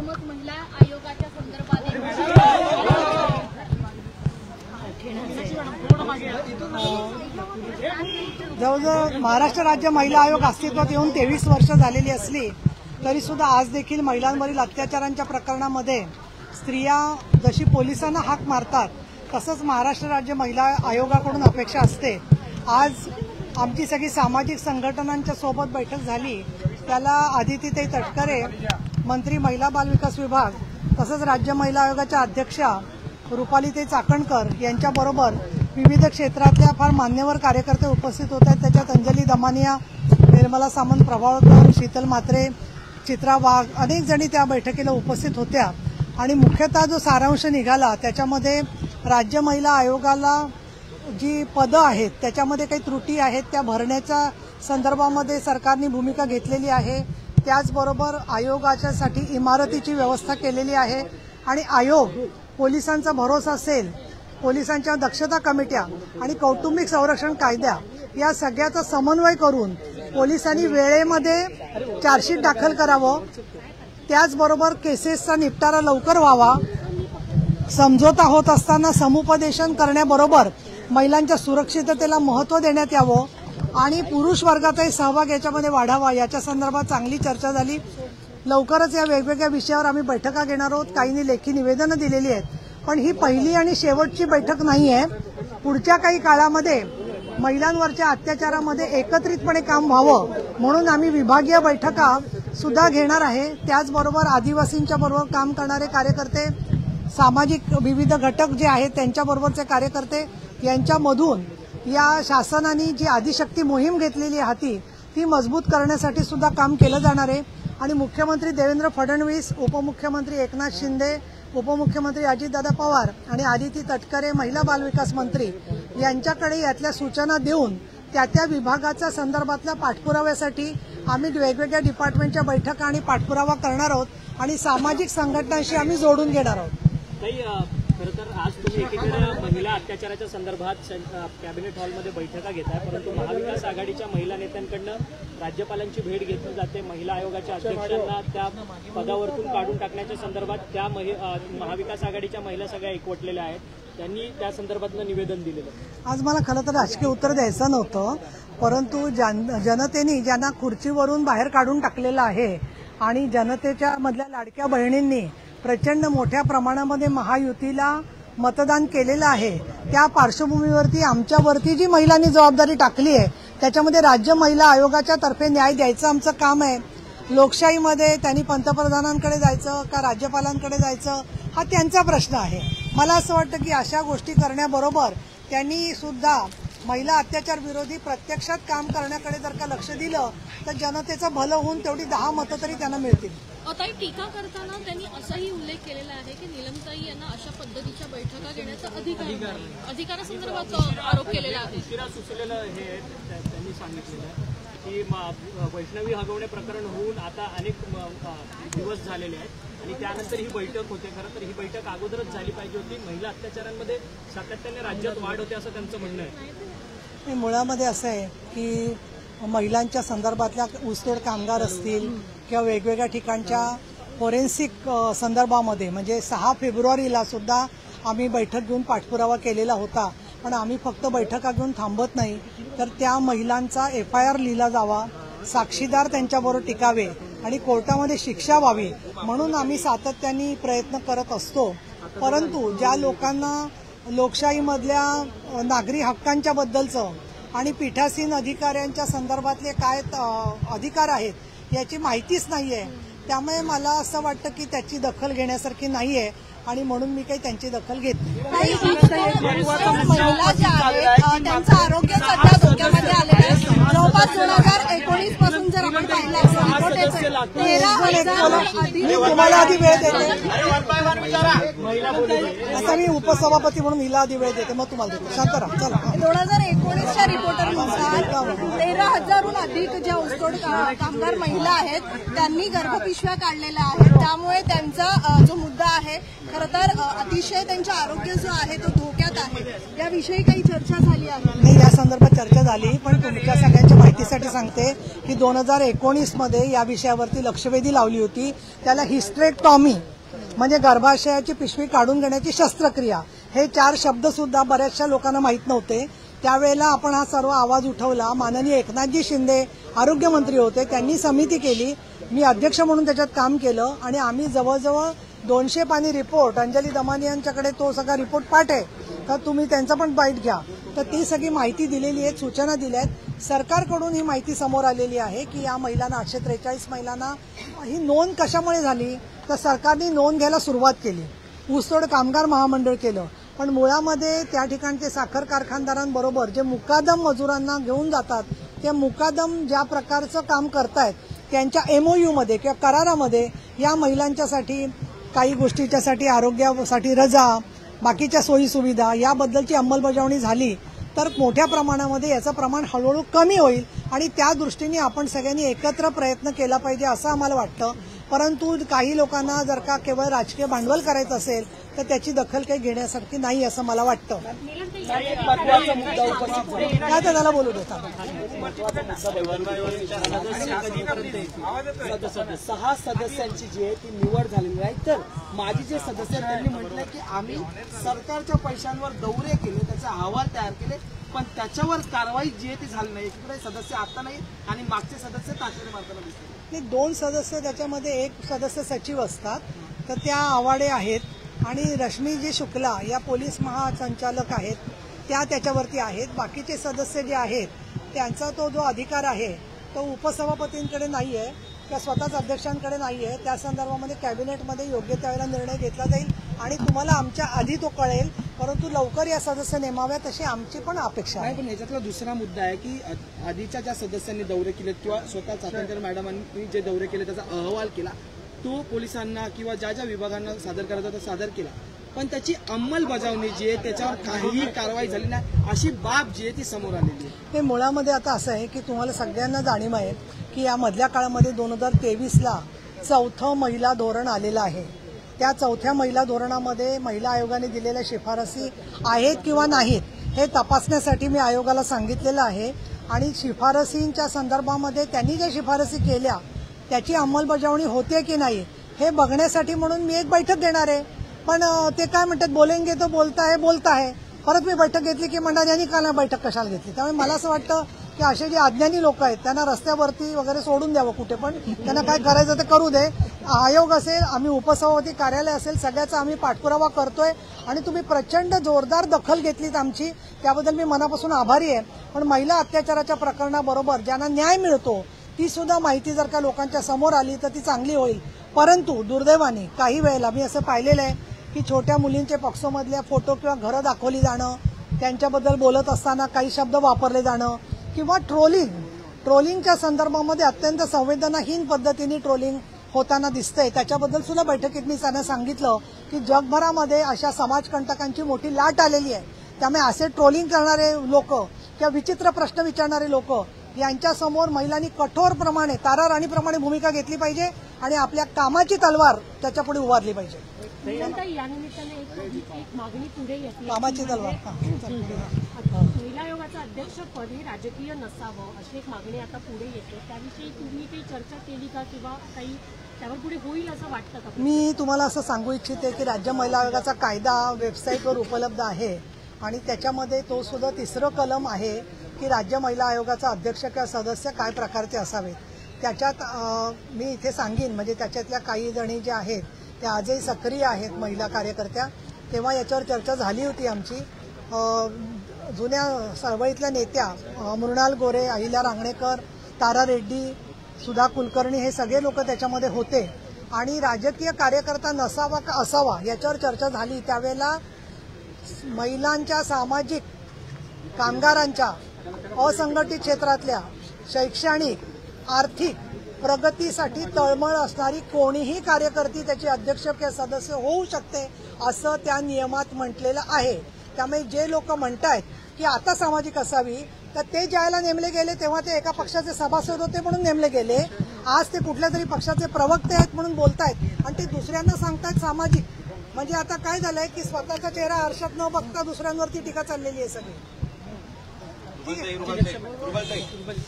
एकमत महिला आयोगाच्या संदर्भात जवळजवळ महाराष्ट्र राज्य महिला आयोग अस्तित्वात येऊन 23 वर्ष झालेली असली तरी सुद्धा आज देखील महिलांवरील अत्याचारांच्या प्रकरणामध्ये स्त्रिया जशी पोलिसांना हाक मारतात तसंच महाराष्ट्र राज्य महिला आयोगाकडून अपेक्षा असते। आज आमची सगळी सामाजिक संघटनांच्या सोबत बैठक झाली, त्याला आदितीताई तटकरे मंत्री महिला बालविकास विभाग तसंच राज्य महिला आयोगाच्या अध्यक्षा रुपालीताई चाकणकर यांच्याबरोबर विविध क्षेत्रातल्या फार मान्यवर कार्यकर्ते उपस्थित होत आहेत। त्याच्यात अंजली दमानिया, निर्मला सामंत, प्रभावळकर, शीतल म्हात्रे, चित्रा वाघ अनेक जणी त्या बैठकीला उपस्थित होत्या आणि मुख्यतः जो सारांश निघाला त्याच्यामध्ये राज्य महिला आयोगाला जी पदं आहेत त्याच्यामध्ये काही त्रुटी आहेत त्या भरण्याच्या संदर्भामध्ये सरकारने भूमिका घेतलेली आहे। त्याचबरोबर आयोगाच्यासाठी इमारतीची व्यवस्था केलेली आहे आणि आयोग पोलिसांचा भरोसा असेल, पोलिसांच्या दक्षता कमिट्या आणि कौटुंबिक संरक्षण कायदा या सगळ्याचा समन्वय करून पोलिसांनी वेळेमध्ये चार्जशीट दाखल करावं, त्याचबरोबर केसेसचा निपटारा लवकर व्हावा, समझोता होत असताना समुपदेशन करण्याबरोबर महिलांच्या सुरक्षिततेला महत्त्व देण्यात यावं आणि पुरुष वर्गाचाही सहभाग याच्यामध्ये वाढावा याच्या संदर्भात चांगली चर्चा झाली। लवकरच या वेगवेगळ्या विषयावर आम्ही बैठका घेणार आहोत। काहींनी लेखी निवेदनं दिलेली आहेत, पण ही पहिली आणि शेवटची बैठक नाहीये। पुढच्या काही काळामध्ये महिलांवरच्या अत्याचारामध्ये एकत्रितपणे काम व्हावं म्हणून आम्ही विभागीय बैठका सुद्धा घेणार आहे। त्याचबरोबर आदिवासींच्या बरोबर काम करणारे कार्यकर्ते, सामाजिक विविध घटक जे आहेत त्यांच्याबरोबरचे कार्यकर्ते यांच्यामधून या शासनाने जी आदिशक्ती मोहीम घेतलेली हाती ती मजबूत करण्यासाठी सुद्धा काम केलं जाणार आहे आणि मुख्यमंत्री देवेंद्र फडणवीस, उपमुख्यमंत्री एकनाथ शिंदे, उपमुख्यमंत्री अजितदादा पवार आणि आदिती तटकरे महिला बालविकास मंत्री यांच्याकडे यातल्या सूचना देऊन त्या विभागाच्या संदर्भातल्या पाठपुराव्यासाठी आम्ही वेगवेगळ्या डिपार्टमेंटच्या बैठका आणि पाठपुरावा करणार आहोत आणि सामाजिक संघटनांशी आम्ही जोडून घेणार आहोत। खरं तर आज तुम्ही एकीकडे महिला अत्याचाराच्या संदर्भात कॅबिनेट हॉलमध्ये बैठका घेताय, परंतु महाविकास आघाडीच्या महिला नेत्यांकडनं राज्यपालांची भेट घेतली जाते। महिला आयोगाच्या अध्यक्षांना त्या पदावरून काढून टाकण्याच्या संदर्भात त्या महाविकास आघाडीच्या महिला सगळ्या एकवटलेल्या आहेत, त्यांनी त्या संदर्भातलं निवेदन दिलेलं। आज मला खरं तर राजकीय उत्तर द्यायचं नव्हतं, परंतु जनतेने ज्यांना खुर्चीवरून बाहेर काढून टाकलेलं आहे आणि जनतेच्या मधल्या लाडक्या बहिणींनी प्रचंड मोठ्या प्रमाणामध्ये महायुतीला मतदान केलेलं आहे, त्या पार्श्वभूमीवरती आमच्यावरती जी महिलांनी जबाबदारी टाकली आहे त्याच्यामध्ये राज्य महिला आयोगाच्या तर्फे न्याय द्यायचं आमचं काम आहे। लोकशाहीमध्ये त्यांनी पंतप्रधानांकडे जायचं का राज्यपालांकडे जायचं हा त्यांचा प्रश्न आहे। मला असं वाटतं की अशा गोष्टी करण्याबरोबर त्यांनी सुद्धा महिला अत्याचार विरोधी प्रत्यक्षात काम करण्याकडे जर का लक्ष दिलं तर जनतेचं भलं होऊन तेवढी 10 मतं तरी त्यांना मिळतील। ताई, टीका करताना त्यांनी असाही उल्लेख केलेला आहे की नीलमताई यांना अशा पद्धतीच्या बैठका घेण्याचा अधिकारासंदर्भात आरोप केलेला आहे। सुचलेलं हे त्यांनी सांगितलेलं की वैष्णवी हगवणे प्रकरण होऊन आता अनेक दिवस झालेले आहेत आणि त्यानंतर ही बैठक होते। खरं तर ही बैठक अगोदरच झाली पाहिजे होती। महिला अत्याचारांमध्ये सातत्याने राज्यात वाढ होते असं त्यांचं म्हणणं आहे। मुळामध्ये असं आहे की महिलांच्या संदर्भातल्या ऊसतोड कामगार असतील किंवा वेगवेगळ्या ठिकाणच्या फोरेन्सिक संदर्भामध्ये म्हणजे 6 फेब्रुवारीला सुद्धा आम्ही बैठक घेऊन पाठपुरावा केलेला होता, पण आम्ही फक्त बैठका घेऊन थांबत नाही तर त्या महिलांचा FIR लिहिला जावा, साक्षीदार त्यांच्याबरोबर टिकावे आणि कोर्टामध्ये शिक्षा व्हावी म्हणून आम्ही सातत्याने प्रयत्न करत असतो। परंतु ज्या लोकांना लोकशाहीमधल्या नागरी हक्कांच्या बद्दलचं आणि पीठासीन अधिकाऱ्यांच्या संदर्भातले काय अधिकार आहेत याची माहितीच नाहीये, त्यामुळे मला असं वाटतं की त्याची दखल घेण्यासारखी नाहीये आणि म्हणून मी काही त्यांची दखल घेत नाही। महिला ज्या आहेत त्यांचं आरोग्य सध्या धोक्यामध्ये आलेलं आहे। जवळपास 2019 पासून जर आपण पाहिलं असेल तुम्हाला आधी वेळ देते, आता मी उपसभापती म्हणून हिला आधी वेळ देते मग तुम्हाला देते। शांत राहा, चला। 2019च्या रिपोर्टनुसार 13,000हून अधिक ज्या ऊसतोड कामगार महिला आहेत त्यांनी गर्भपिशव्या काढलेल्या आहेत, त्यामुळे त्यांचा जो मुद्दा आहे खरं तर अतिशय त्यांचे आरोग्य जो आहे तो धोक्यात आहे, याविषयी काही चर्चा झाली आहे? नाही, या संदर्भात चर्चा झाली, पण तुमच्या सगळ्यांच्या माहितीसाठी सांगते की 2019 मध्ये या विषयावरती लक्षवेधी लावली होती. त्याला हिस्टेरेक्टॉमी म्हणजे गर्भाशयाची पिशवी काढून घेण्याची शस्त्रक्रिया, हे 4 शब्द सुद्धा बऱ्याचशा लोकांना माहीत नव्हते. त्यावेळेला आपण हा सर्व आवाज उठवला. माननीय एकनाथजी शिंदे आरोग्यमंत्री होते, त्यांनी समिती केली, मी अध्यक्ष म्हणून त्याच्यात काम केलं आणि आम्ही जवळजवळ 200 पानी रिपोर्ट, अंजली दमानी यांच्याकडे तो सगळा रिपोर्ट पाठ आहे, तर तुम्ही त्यांचा पण बाईट घ्या. तर ती सगळी माहिती दिलेली आहे, सूचना दिल्या आहेत. सरकारकडून ही माहिती समोर आलेली आहे की या महिलांना 843 महिलांना ही नोंद कशामुळे झाली, तर सरकारने नोंद घ्यायला सुरुवात केली, ऊसतोड कामगार महामंडळ केलं, पण मुळामध्ये त्या ठिकाणचे साखर कारखानदारांबरोबर जे मुकादम मजुरांना घेऊन जातात, ते मुकादम ज्या प्रकारचं काम करतायत त्यांच्या MOU मध्ये किंवा करारामध्ये या महिलांच्यासाठी काही गोष्टीच्यासाठी आरोग्यासाठी रजा, बाकीच्या सोयी सुविधा याबद्दलची अंमलबजावणी झाली तर मोठ्या प्रमाणामध्ये याचं प्रमाण हळूहळू कमी होईल आणि त्या दृष्टीने आपण सगळ्यांनी एकत्र प्रयत्न केला पाहिजे असं आम्हाला वाटतं. परंतु काही लोकांना जर का केवळ राजकीय भांडवल करायचं असेल तर त्याची दखल काही घेण्यासारखी नाही असं मला वाटतं. काय तर त्याला बोलू देता. 6 सदस्यांची जी आहे ती निवड झालेली आहे. तर माजी जे सदस्य त्यांनी म्हटलंय की आम्ही सरकारच्या पैशांवर दौरे केले, त्याचे अहवाल तयार केले, पण त्याच्यावर कारवाई जी आहे ती झाली नाही. एकीकडे सदस्य आता नाही आणि मागचे सदस्य ताशेरे मारताना दिसले. 2 सदस्य, त्याच्यामध्ये एक सदस्य सचिव असतात, तर त्या आवाडे आहेत आणि रश्मीजी शुक्ला या पोलीस महासंचालक आहेत, त्या त्याच्यावरती आहेत. बाकीचे सदस्य जे आहेत त्यांचा तो जो अधिकार आहे तो उपसभापतींकडे नाही आहे किंवा स्वतःच अध्यक्षांकडे नाही आहे. त्या संदर्भामध्ये कॅबिनेटमध्ये योग्य त्यावेळेला निर्णय घेतला जाईल आणि तुम्हाला आमच्या आधी तो कळेल, परंतु लवकर या सदस्य नेमाव्यात अशी आमची पण अपेक्षा आहे. पण याच्यातला दुसरा मुद्दा आहे की आधीच्या ज्या सदस्यांनी दौरे केले किंवा स्वतः चाकणकर मॅडमांनी जे दौरे केले त्याचा अहवाल केला, तो पोलिसांना किंवा ज्या ज्या विभागांना सादर करायचा होता सादर केला, पण त्याची अंमलबजावणी जी आहे त्याच्यावर काहीही कारवाई झाली नाही, अशी बाब जी आहे ती समोर आलेली आहे. ते मुळामध्ये आता असं आहे की तुम्हाला सगळ्यांना जाणीव आहे की या मधल्या काळामध्ये 2023ला 4थं महिला धोरण आलेलं आहे. त्या 4थ्या महिला धोरणामध्ये महिला आयोगाने दिलेल्या शिफारसी आहेत किंवा नाहीत हे तपासण्यासाठी मी आयोगाला सांगितलेलं आहे आणि शिफारसींच्या संदर्भामध्ये त्यांनी ज्या शिफारसी केल्या त्याची अंमलबजावणी होते की नाही हे बघण्यासाठी म्हणून मी एक बैठक देणार आहे. पण ते काय म्हणतात, बोलेंगे तो बोलता है. परत मी बैठक घेतली की म्हणतात यांनी काल बैठक कशाला घेतली. त्यामुळे मला असं वाटतं की असे जे अज्ञानी लोक आहेत त्यांना रस्त्यावरती वगैरे सोडून द्यावं कुठे पण, त्यांना काय करायचं ते करू दे. आयोग असेल, आम्ही उपसभापती कार्यालय असेल, सगळ्याचा आम्ही पाठपुरावा करतोय आणि तुम्ही प्रचंड जोरदार दखल घेतलीत आमची, त्याबद्दल मी मनापासून आभारी आहे. पण महिला अत्याचाराच्या प्रकरणाबरोबर ज्यांना न्याय मिळतो ती सुद्धा माहिती जर का लोकांच्या समोर आली तर ती चांगली होईल. परंतु दुर्दैवाने काही वेळेला मी असं पाहिलेलं आहे की छोट्या मुलींचे पॉक्सोमधल्या फोटो किंवा घरं दाखवली जाणं, त्यांच्याबद्दल बोलत असताना काही शब्द वापरले जाणं किंवा ट्रोलिंगच्या संदर्भामध्ये अत्यंत संवेदनाहीन पद्धतीने ट्रोलिंग होताना दिसतंय. त्याच्याबद्दल सुद्धा बैठकीत मी त्यांना सांगितलं की जगभरामध्ये अशा समाजकंटकांची मोठी लाट आलेली आहे. त्यामुळे असे ट्रोलिंग करणारे लोक किंवा विचित्र प्रश्न विचारणारे लोक यांच्यासमोर महिलांनी कठोरप्रमाणे तारा राणीप्रमाणे भूमिका घेतली पाहिजे आणि आपल्या कामाची तलवार त्याच्यापुढे उभारली पाहिजे. या निमित्ताने एक मागणी पुढे येते, कामाची तलवार. महिला आयोगाचं अध्यक्षपद हे राजकीय नसावं अशी एक मागणी आता पुढे येते. त्याविषयी तुम्ही काही चर्चा केली का किंवा काही त्यावर पुढे होईल असं वाटतं का? मी तुम्हाला असं सांगू इच्छिते की राज्य महिला आयोगाचा कायदा वेबसाईटवर उपलब्ध आहे आणि त्याच्यामध्ये तो सुद्धा 3रं कलम आहे की राज्य महिला आयोगाचा अध्यक्ष किंवा सदस्य काय प्रकारचे असावेत. त्याच्यात मी इथे सांगेन म्हणजे त्याच्यातल्या काही जणी ज्या आहेत त्या आजही सक्रिय आहेत महिला कार्यकर्त्या. तेव्हा याच्यावर चर्चा झाली होती आमची. जुन्या चळवळीतल्या नेत्या मृणाल गोरे, अहिल्या रांगणेकर, तारा रेड्डी, सुधा कुलकर्णी हे सगळे लोक त्याच्यामध्ये होते आणि राजकीय कार्यकर्ता नसावा का असावा याच्यावर चर्चा झाली. त्यावेळेला महिलांच्या, सामाजिक कामगारांच्या, असंघटित क्षेत्रातल्या शैक्षणिक, आर्थिक प्रगतीसाठी तळमळ असणारी कोणीही कार्यकर्ती त्याची अध्यक्ष किंवा सदस्य होऊ शकते असं त्या नियमात म्हटलेलं आहे. त्यामुळे जे लोक म्हणतायत की आता सामाजिक असावी तर ते ज्यावेळेला नेमले गेले तेव्हा ते एका पक्षाचे सभासद होते म्हणून नेमले गेले. आज ते कुठल्या तरी पक्षाचे प्रवक्ते आहेत म्हणून बोलतायत आणि ते दुसऱ्यांना सांगतायत सामाजिक. म्हणजे आता काय झालंय की स्वतःचा चेहरा आरशात न बघता दुसऱ्यांवरती टीका चाललेली आहे सगळी. ठीक आहे.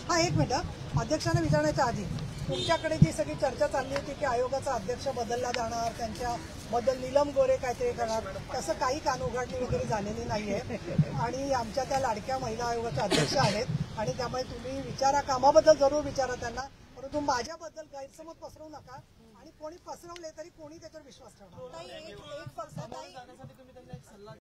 हा एक मिनिट, अध्यक्षांना विचारण्याच्या आधी तुमच्याकडे जी सगळी चर्चा चालली होती की आयोगाचा अध्यक्ष बदलला जाणार, त्यांच्याबद्दल नीलम गोरे काहीतरी करणार, तसं काही कानउघाडणी वगैरे झालेली नाहीये आणि आमच्या त्या लाडक्या महिला आयोगाच्या अध्यक्ष आहेत आणि त्यामुळे तुम्ही विचारा, कामाबद्दल जरूर विचारा त्यांना, परंतु माझ्याबद्दल गैरसमज पसरवू नका आणि कोणी पसरवले तरी कोणी त्याच्यावर विश्वास ठेवणार. ताई, एक फक्त ताई